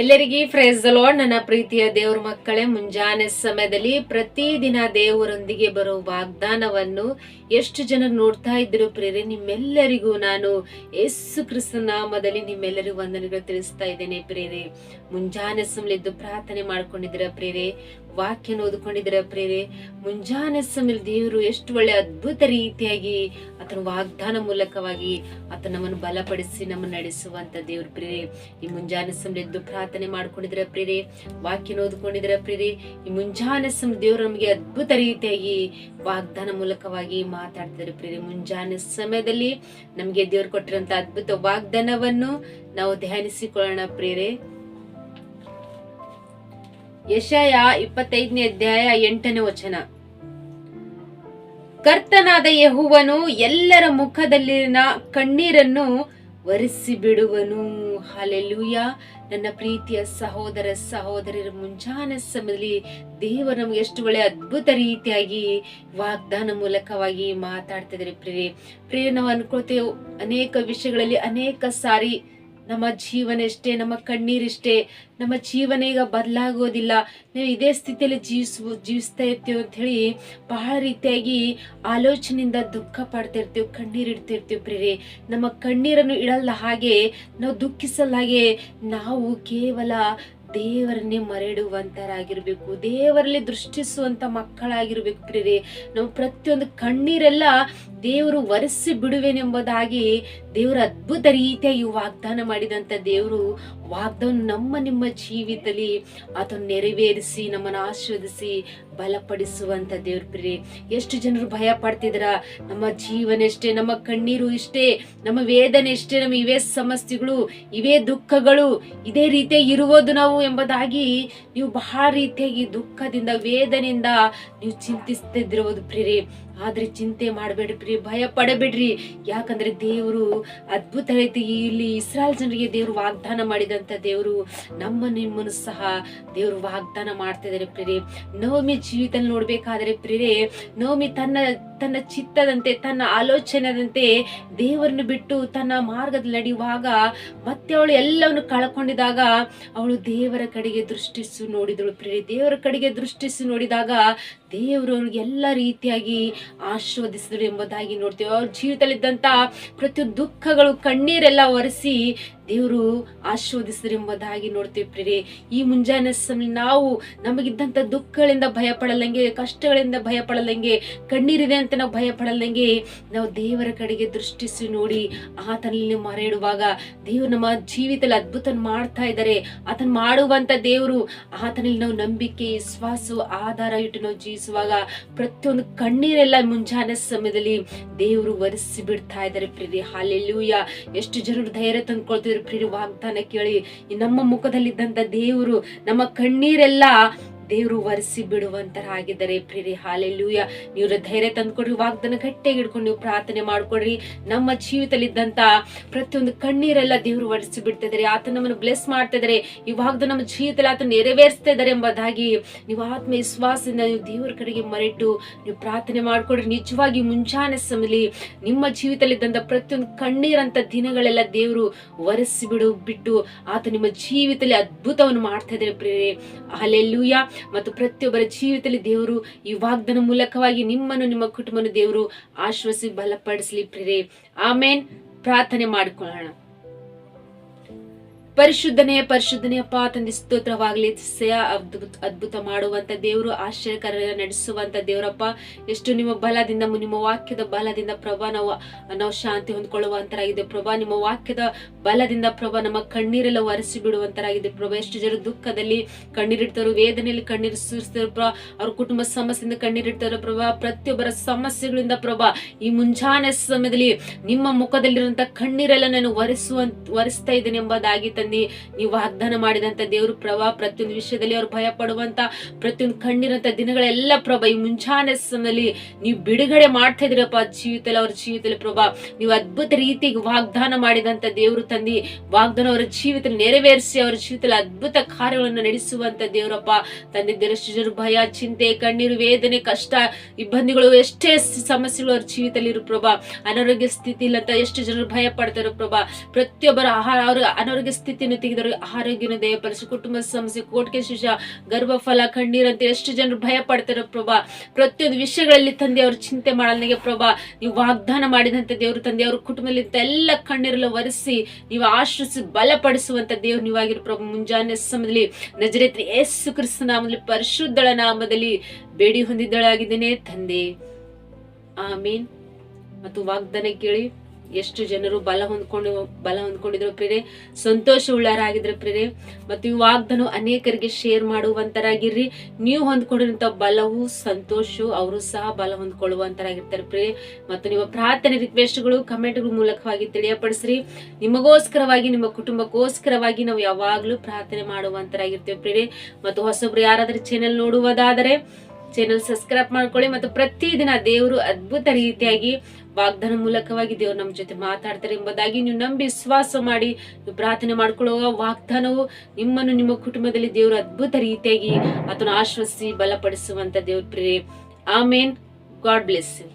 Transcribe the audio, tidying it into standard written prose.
ಎಲ್ಲರಿಗೆ price the lord. ನನ್ನ ಪ್ರೀತಿಯ ದೇವ್ರ ಮಕ್ಕಳೇ, ಮುಂಜಾನೆ ಸಮಯದಲ್ಲಿ ಪ್ರತಿದಿನ ದೇವರೊಂದಿಗೆ ಬರೋ ವಾಗ್ದಾನವನ್ನು ಎಷ್ಟು ಜನ ನೋಡ್ತಾ ಇದ್ರು ಪ್ರೇರೆ, ನಿಮ್ಮೆಲ್ಲರಿಗೂ ನಾನು ಯೇಸು ಕ್ರಿಸ್ತನ ನಾಮದಲ್ಲಿ ನಿಮ್ಮೆಲ್ಲರಿಗೂ ವಂದನೆಗಳು ತಿಳಿಸ್ತಾ ಇದ್ದೇನೆ ಪ್ರೇರೆ. ಮುಂಜಾನೆ ಸಮಯದ್ದು ಪ್ರಾರ್ಥನೆ ಮಾಡ್ಕೊಂಡಿದ್ದೀರ ಪ್ರೇರೆ, ವಾಕ್ಯನ ಓದ್ಕೊಂಡಿದ್ದೀರ ಪ್ರೇರೆ. ಮುಂಜಾನೆ ಸಮಯ ದೇವರು ಎಷ್ಟು ಒಳ್ಳೆ ಅದ್ಭುತ ರೀತಿಯಾಗಿ ಆತನ ವಾಗ್ದಾನ ಮೂಲಕವಾಗಿ ಆತ ನಮ್ಮನ್ನು ಬಲಪಡಿಸಿ ನಮ್ಮನ್ನು ನಡೆಸುವಂತ ದೇವ್ರ ಪ್ರೇರೆ. ಈ ಮುಂಜಾನೆ ಸಮಯದ್ದು ಪ್ರಾರ್ಥನೆ ಮಾಡ್ಕೊಂಡಿದ್ರ ಪ್ರೇರೆ, ವಾಕ್ಯನ ಓದ್ಕೊಂಡಿದ್ರ ಪ್ರೇರೆ. ಈ ಮುಂಜಾನೆ ಸಮಯ ದೇವರು ನಮಗೆ ಅದ್ಭುತ ರೀತಿಯಾಗಿ ವಾಗ್ದಾನ ಮೂಲಕವಾಗಿ ಮಾತಾಡ್ತಿದ್ದಾರೆ ಪ್ರೇರೆ. ಮುಂಜಾನೆ ಸಮಯದಲ್ಲಿ ನಮ್ಗೆ ದೇವ್ರು ಕೊಟ್ಟಿರುವಂತ ಅದ್ಭುತ ವಾಗ್ದಾನವನ್ನು ನಾವು ಧ್ಯಾನಿಸಿಕೊಳ್ಳೋಣ ಪ್ರೇರೆ. ಯೆಶಾಯ 25ನೇ ಅಧ್ಯಾಯ 8ನೇ ವಚನ. ಕರ್ತನಾದ ಯೆಹೋವನು ಎಲ್ಲರ ಮುಖದಲ್ಲಿನ ಕಣ್ಣೀರನ್ನು ಒರೆಸಿ ಬಿಡುವನು. ಹಲ್ಲೆಲೂಯಾ. ನನ್ನ ಪ್ರೀತಿಯ ಸಹೋದರ ಸಹೋದರರ, ಮುಂಜಾನೆ ಸಮಯದಲ್ಲಿ ದೇವರು ನಮ್ಗೆ ಎಷ್ಟು ಒಳ್ಳೆ ಅದ್ಭುತ ರೀತಿಯಾಗಿ ವಾಗ್ದಾನ ಮೂಲಕವಾಗಿ ಮಾತಾಡ್ತಿದ್ದಾರೆ ಪ್ರಿಯ. ನಾವು ಅನ್ಕೊಳ್ತೇವೆ ಅನೇಕ ವಿಷಯಗಳಲ್ಲಿ ಅನೇಕ ಸಾರಿ ನಮ್ಮ ಜೀವನ ಇಷ್ಟೇ, ನಮ್ಮ ಕಣ್ಣೀರಿಷ್ಟೇ, ನಮ್ಮ ಜೀವನ ಈಗ ಬದಲಾಗೋದಿಲ್ಲ, ನಾವು ಇದೇ ಸ್ಥಿತಿಯಲ್ಲಿ ಜೀವಿಸ್ತಾ ಇರ್ತೀವಿ ಅಂತ ಹೇಳಿ ಬಹಳ ರೀತಿಯಾಗಿ ಆಲೋಚನೆಯಿಂದ ದುಃಖ ಪಡ್ತಿರ್ತೀವಿ, ಕಣ್ಣೀರಿಡ್ತಿರ್ತೀವಿ ಪ್ರೇರೆ. ನಮ್ಮ ಕಣ್ಣೀರನ್ನು ಇಡಲ್ಲ ಹಾಗೆ, ನಾವು ದುಃಖಿಸಲ್ಲ ಹಾಗೆ, ನಾವು ಕೇವಲ ದೇವರನ್ನೇ ಮರೆಡುವಂತರಾಗಿರ್ಬೇಕು, ದೇವರಲ್ಲಿ ದೃಷ್ಟಿಸುವಂತ ಮಕ್ಕಳಾಗಿರ್ಬೇಕು ಪ್ರೇರೆ. ನಾವು ಪ್ರತಿಯೊಂದು ಕಣ್ಣೀರೆಲ್ಲ ದೇವರು ಒರೆಸಿ ಬಿಡುವೆನೆಂಬುದಾಗಿ ದೇವರು ಅದ್ಭುತ ರೀತಿಯಾಗಿ ವಾಗ್ದಾನ ಮಾಡಿದಂತ ದೇವರು ವಾಗ್ದಾನ ನಮ್ಮ ನಿಮ್ಮ ಜೀವಿತದಲ್ಲಿ ಅದನ್ನು ನೆರವೇರಿಸಿ ನಮ್ಮನ್ನು ಆಶೀರ್ವದಿಸಿ ಬಲಪಡಿಸುವಂತ ದೇವ್ರ ಪ್ರೇರೆ. ಎಷ್ಟು ಜನರು ಭಯ ಪಡ್ತಿದ್ರ, ನಮ್ಮ ಜೀವನ ಇಷ್ಟೇ, ನಮ್ಮ ಕಣ್ಣೀರು ಇಷ್ಟೇ, ನಮ್ಮ ವೇದನೆ ಇಷ್ಟೇ, ನಮ್ಮ ಇವೇ ಸಮಸ್ಯೆಗಳು, ಇವೇ ದುಃಖಗಳು, ಇದೇ ರೀತಿಯಾಗಿ ಇರುವುದು ನಾವು ಎಂಬುದಾಗಿ ನೀವು ಬಹಳ ರೀತಿಯಾಗಿ ದುಃಖದಿಂದ ವೇದನೆಯಿಂದ ನೀವು ಚಿಂತಿಸ್ತಿದ್ದಿರುವುದು ಪ್ರೇರೆ. ಆದ್ರೆ ಚಿಂತೆ ಮಾಡಬೇಡ್ರಿ ಪ್ರಿಯ, ಭಯ ಪಡಬೇಡ್ರಿ. ಯಾಕಂದ್ರೆ ದೇವರು ಅದ್ಭುತ ರೀತಿ ಇಲ್ಲಿ ಇಸ್ರಾಯೇಲ್ ಜನರಿಗೆ ದೇವರು ವಾಗ್ದಾನ ಮಾಡಿದಂತ ದೇವರು ನಮ್ಮ ನಿಮ್ಮನ್ನು ಸಹ ದೇವರು ವಾಗ್ದಾನ ಮಾಡ್ತಿದ್ದಾರೆ ಪ್ರೇರೆ. ನವಮಿ ಜೀವಿತ ನೋಡ್ಬೇಕಾದ್ರೆ ಪ್ರೇರೆ, ನವಮಿ ತನ್ನ ಚಿತ್ತದಂತೆ, ತನ್ನ ಆಲೋಚನೆದಂತೆ ದೇವರನ್ನು ಬಿಟ್ಟು ತನ್ನ ಮಾರ್ಗದಲ್ಲಿ ನಡೆಯುವಾಗ ಮತ್ತೆ ಅವಳು ಎಲ್ಲವನ್ನು ಕಳ್ಕೊಂಡಿದಾಗ ಅವಳು ದೇವರ ಕಡೆಗೆ ದೃಷ್ಟಿಸಿ ನೋಡಿದಳು ಪ್ರೇರೆ. ದೇವರ ಕಡೆಗೆ ದೃಷ್ಟಿಸಿ ನೋಡಿದಾಗ ದೇವರು ಅವ್ರಿಗೆ ಎಲ್ಲ ರೀತಿಯಾಗಿ ಆಶೀರ್ವದಿಸಿದ್ರು ಎಂಬುದಾಗಿ ನೋಡ್ತೇವೆ. ಅವ್ರ ಜೀವಿತದಲ್ಲಿದ್ದಂತ ಪ್ರತಿಯೊಂದು ದುಃಖಗಳು, ಕಣ್ಣೀರೆಲ್ಲ ಒರೆಸಿ ದೇವರು ಆಶೀರ್ವದಿಸಿದ್ರು ಎಂಬುದಾಗಿ ನೋಡ್ತೇವೆ ಪ್ರೇರೆ. ಈ ಮುಂಜಾನೆ ಸಮಯ ನಾವು ನಮಗಿದ್ದಂತ ದುಃಖಗಳಿಂದ ಭಯ ಪಡಲಂಗೆ, ಕಷ್ಟಗಳಿಂದ ಭಯ ಪಡಲಂಗೆ, ಕಣ್ಣೀರಿದೆ ಅಂತ ನಾವು ಭಯ ಪಡಲಂಗೆ, ನಾವು ದೇವರ ಕಡೆಗೆ ದೃಷ್ಟಿಸಿ ನೋಡಿ ಆತನಲ್ಲಿ ಮರೆಯಿಡುವಾಗ ದೇವರು ನಮ್ಮ ಜೀವಿತದಲ್ಲಿ ಅದ್ಭುತ ಮಾಡ್ತಾ ಇದ್ದಾರೆ. ಆತನ ಮಾಡುವಂತ ದೇವರು, ಆತನಲ್ಲಿ ನಾವು ನಂಬಿಕೆ, ವಿಶ್ವಾಸ, ಆಧಾರ ಇಟ್ಟು ನಾವು ಜೀವಿಸುವಾಗ ಪ್ರತಿಯೊಂದು ಕಣ್ಣೀರೆಲ್ಲ ಮುಂಜಾನೆ ಸಮಯದಲ್ಲಿ ದೇವರು ಒರೆಸಿ ಬಿಡ್ತಾ ಇದ್ದಾರೆ ಪ್ರೇರೆ. ಹಲ್ಲೆಲೂಯಾ. ಎಷ್ಟು ಜನರು ಧೈರ್ಯ ತಂದ್ಕೊಳ್ತಿದ್ರು ಪ್ರೇರೆ, ವಾಗ್ದಾನ ಕೇಳಿ ನಮ್ಮ ಮುಖದಲ್ಲಿದ್ದಂತ ದೇವರು ನಮ್ಮ ಕಣ್ಣೀರೆಲ್ಲ ದೇವರು ಒರೆಸಿ ಬಿಡುವಂತರಾಗಿದ್ದಾರೆ ಪ್ರೇರೆ. ಹಾಲೆಲೂಯ. ನೀವು ಧೈರ್ಯ ತಂದ್ಕೊಡ್ರಿ, ವಾಗ್ದಾನ ಗಟ್ಟಿಯಾಗಿ ಹಿಡ್ಕೊಂಡು ನೀವು ಪ್ರಾರ್ಥನೆ ಮಾಡ್ಕೊಡ್ರಿ. ನಮ್ಮ ಜೀವಿತದಲ್ಲಿದ್ದಂತ ಪ್ರತಿಯೊಂದು ಕಣ್ಣೀರೆಲ್ಲ ದೇವರು ಒರೆಸಿ ಬಿಡ್ತಾ ಇದಾರೆ. ಆತ ನಮ್ಮನ್ನು ಬ್ಲೆಸ್ ಮಾಡ್ತಾ ಇದಾರೆ. ಈ ವಾಗ್ದಾನ ನಮ್ಮ ಜೀವಿತದಲ್ಲಿ ಆತ ನೆರವೇರಿಸ್ತಾ ಇದಾರೆ ಎಂಬುದಾಗಿ ನೀವು ಆತ್ಮ ವಿಶ್ವಾಸದಿಂದ ನೀವು ದೇವರ ಕಡೆಗೆ ಮರೆಟ್ಟು ನೀವು ಪ್ರಾರ್ಥನೆ ಮಾಡ್ಕೊಡ್ರಿ. ನಿಜವಾಗಿ ಮುಂಜಾನೆ ಸಮಯದಲ್ಲಿ ನಿಮ್ಮ ಜೀವಿತದಲ್ಲಿದ್ದಂತ ಪ್ರತಿಯೊಂದು ಕಣ್ಣೀರಂತ ದಿನಗಳೆಲ್ಲ ದೇವರು ಒರೆಸಿ ಬಿಟ್ಟು ಆತ ನಿಮ್ಮ ಜೀವಿತದಲ್ಲಿ ಅದ್ಭುತವನ್ನು ಮಾಡ್ತಾ ಇದಾರೆ ಪ್ರೇರೆ. ಹಾಲೆಲೂಯ. ಮತ್ತು ಪ್ರತಿಯೊಬ್ಬರ ಜೀವಿತದಲ್ಲಿ ದೇವರು ಈ ವಾಗ್ದಾನ ಮೂಲಕವಾಗಿ ನಿಮ್ಮನ್ನು, ನಿಮ್ಮ ಕುಟುಂಬವನ್ನು ದೇವರು ಆಶ್ವಾಸಿ ಬಲಪಡಿಸಲಿ ಪ್ರೇರೆ. ಆಮೇನ್. ಪ್ರಾರ್ಥನೆ ಮಾಡಿಕೊಳ್ಳೋಣ. ಪರಿಶುದ್ಧನೇ ಅಪ್ಪ, ತಂದೆ ಸ್ತೋತ್ರವಾಗಲಿ. ಅದ್ಭುತ ಮಾಡುವಂತ ದೇವರು, ಆಶ್ಚರ್ಯಕರ ನಡೆಸುವಂತ ದೇವರಪ್ಪ. ಎಷ್ಟು ನಿಮ್ಮ ಬಲದಿಂದ, ನಿಮ್ಮ ವಾಕ್ಯದ ಬಲದಿಂದ ಪ್ರಭಾ ನಾವು ಶಾಂತಿ ಹೊಂದ್ಕೊಳ್ಳುವಂತರಾಗಿದೆ ಪ್ರಭಾ. ನಿಮ್ಮ ವಾಕ್ಯದ ಬಲದಿಂದ ಪ್ರಭಾ ನಮ್ಮ ಕಣ್ಣೀರೆಲ್ಲ ಒರೆಸಿ ಬಿಡುವಂತರಾಗಿದೆ ಪ್ರಭಾ. ಎಷ್ಟು ಜನ ದುಃಖದಲ್ಲಿ ಕಣ್ಣೀರಿಡ್ತಾರೋ, ವೇದನೆಯಲ್ಲಿ ಕಣ್ಣೀರು ಸುರಿಸ್ತಾರೋ ಪ್ರಭಾ, ಅವ್ರ ಕುಟುಂಬ ಸಮಸ್ಯೆಯಿಂದ ಕಣ್ಣೀರಿಡ್ತಾರೋ ಪ್ರಭಾ. ಪ್ರತಿಯೊಬ್ಬರ ಸಮಸ್ಯೆಗಳಿಂದ ಪ್ರಭಾ ಈ ಮುಂಜಾನೆ ಸಮಯದಲ್ಲಿ ನಿಮ್ಮ ಮುಖದಲ್ಲಿರುವಂತ ಕಣ್ಣೀರೆಲ್ಲ ನಾನು ಒರೆಸ್ತಾ ಇದ್ದೇನೆ ಎಂಬುದಾಗಿ ತಂದಿ ನೀವು ವಾಗ್ದಾನ ಮಾಡಿದಂತ ದೇವರು ಪ್ರಭಾ, ಪ್ರತಿಯೊಂದು ವಿಷಯದಲ್ಲಿ ಅವ್ರು ಭಯ ಪಡುವಂತ ಪ್ರತಿಯೊಂದು ಕಣ್ಣೀರಂತ ದಿನಗಳೆಲ್ಲ ಪ್ರಭಾ, ಈ ಮುಂಚಾನೆ ಸಮಯದಲ್ಲಿ ನೀವು ಬಿಡುಗಡೆ ಮಾಡ್ತಾ ಇದ್ರಪ್ಪ ಜೀವಿತದಲ್ಲಿ, ಅವ್ರ ಜೀವಿತದಲ್ಲಿ ಪ್ರಭಾ, ನೀವು ಅದ್ಭುತ ರೀತಿಗೆ ವಾಗ್ದಾನ ಮಾಡಿದಂತ ದೇವರು ತಂದಿ ವಾಗ್ದಾನ ಅವರ ಜೀವಿತದಲ್ಲಿ ನೆರವೇರಿಸಿ ಅವರ ಜೀವಿತದಲ್ಲಿ ಅದ್ಭುತ ಕಾರ್ಯಗಳನ್ನು ನಡೆಸುವಂತ ದೇವರಪ್ಪ ತಂದೆ. ಎಷ್ಟು ಜನರು ಭಯ, ಚಿಂತೆ, ಕಣ್ಣೀರು, ವೇದನೆ, ಕಷ್ಟ, ಇಬ್ಬಂದಿಗಳು, ಎಷ್ಟೇ ಸಮಸ್ಯೆಗಳು ಅವ್ರ ಜೀವಿತದಲ್ಲಿ ಇರು ಪ್ರಭಾ, ಅನಾರೋಗ್ಯ ಸ್ಥಿತಿ ಇಲ್ಲಂತ ಎಷ್ಟು ಜನರು ಭಯ ಪಡ್ತಾರೋ ಪ್ರಭಾ, ಪ್ರತಿಯೊಬ್ಬರ ಅವ್ರ ಅನಾರೋಗ್ಯ ಸ್ಥಿತಿಯನ್ನು ತೆಗೆದರು ಆರೋಗ್ಯನ ದಯಪಡಿಸಿ, ಕುಟುಂಬ ಸಮಸ್ಯೆ, ಕೋರ್ಟ್ಗೆ ಶಿಶ, ಗರ್ಭಫಲ, ಕಣ್ಣೀರಂತ ಎಷ್ಟು ಜನರು ಭಯ ಪಡ್ತಾರೋ ಪ್ರಭಾ, ಪ್ರತಿಯೊಂದು ವಿಷಯಗಳಲ್ಲಿ ತಂದೆ ಅವ್ರ ಚಿಂತೆ ಮಾಡಲಿಗೆ ಪ್ರಭಾ, ನೀವು ವಾಗ್ದಾನ ಮಾಡಿದಂತ ದೇವರು ತಂದೆ ಅವ್ರ ಕುಟುಂಬದಲ್ಲಿ ಎಲ್ಲ ಕಣ್ಣೀರೆಲ್ಲ ಒರೆಸಿ ನೀವು ಆಶ್ರಯಿಸಿ ಬಲಪಡಿಸುವಂತ ದೇವ್ರು ನೀವಾಗಿರು ಪ್ರಭು. ಮುಂಜಾನೆ ಸಮಯದಲ್ಲಿ ನಜರೇತ್ ಯೇಸು ಕ್ರಿಸ್ತ ನಾಮದಲ್ಲಿ ಪರಿಶುದ್ಧಳ ನಾಮದಲ್ಲಿ ಬೇಡಿ ಹೊಂದಿದ್ದಳಾಗಿದ್ದೇನೆ ತಂದೆ, ಆಮೇನ್. ಮತ್ತು ವಾಗ್ದಾನ ಕೇಳಿ ಎಷ್ಟು ಜನರು ಬಲ ಹೊಂದ್ಕೊಂಡಿದ್ರು ಪ್ರೇರೆ, ಸಂತೋಷ ಉಳ್ಳಾರಾಗಿದ್ರು ಪ್ರೇರೆ. ಮತ್ತು ಈ ವಾಗ್ದಾನ ಅನೇಕರಿಗೆ ಶೇರ್ ಮಾಡುವಂತರಾಗಿರ್ರಿ. ನೀವು ಹೊಂದ್ಕೊಂಡಿರುವಂತ ಬಲವು, ಸಂತೋಷವು ಅವರು ಸಹ ಬಲ ಹೊಂದ್ಕೊಳ್ಳುವಂತರಾಗಿರ್ತಾರೆ ಪ್ರೇರೆ. ಮತ್ತು ನಿಮ್ಮ ಪ್ರಾರ್ಥನೆ ರಿಕ್ವೆಸ್ಟ್ಗಳು ಕಮೆಂಟ್ಗಳ ಮೂಲಕವಾಗಿ ತಿಳಿಯಪಡಿಸ್ರಿ. ನಿಮಗೋಸ್ಕರವಾಗಿ, ನಿಮ್ಮ ಕುಟುಂಬಕ್ಕೋಸ್ಕರವಾಗಿ ನಾವು ಯಾವಾಗ್ಲೂ ಪ್ರಾರ್ಥನೆ ಮಾಡುವಂತರಾಗಿರ್ತೇವೆ ಪ್ರೇರೆ. ಮತ್ತು ಹೊಸಬ್ರು ಯಾರಾದ್ರೂ ಚಾನೆಲ್ ನೋಡುವುದಾದರೆ ಚಾನೆಲ್ ಸಬ್ಸ್ಕ್ರೈಬ್ ಮಾಡ್ಕೊಳ್ಳಿ. ಮತ್ತು ಪ್ರತಿದಿನ ದೇವರು ಅದ್ಭುತ ರೀತಿಯಾಗಿ ವಾಗ್ದಾನ ಮೂಲಕವಾಗಿ ದೇವರು ನಮ್ಮ ಜೊತೆ ಮಾತಾಡ್ತಾರೆ ಎಂಬುದಾಗಿ ನೀವು ನಂಬಿ ವಿಶ್ವಾಸ ಮಾಡಿ ನೀವು ಪ್ರಾರ್ಥನೆ ಮಾಡ್ಕೊಳ್ಳುವ ವಾಗ್ದಾನವು ನಿಮ್ಮನ್ನು, ನಿಮ್ಮ ಕುಟುಂಬದಲ್ಲಿ ದೇವರು ಅದ್ಭುತ ರೀತಿಯಾಗಿ ಅದನ್ನು ಆಶ್ವಸಿಸಿ ಬಲಪಡಿಸುವಂತ ದೇವ್ರ ಪ್ರೇರೆ. ಆಮೇನ್. God bless you.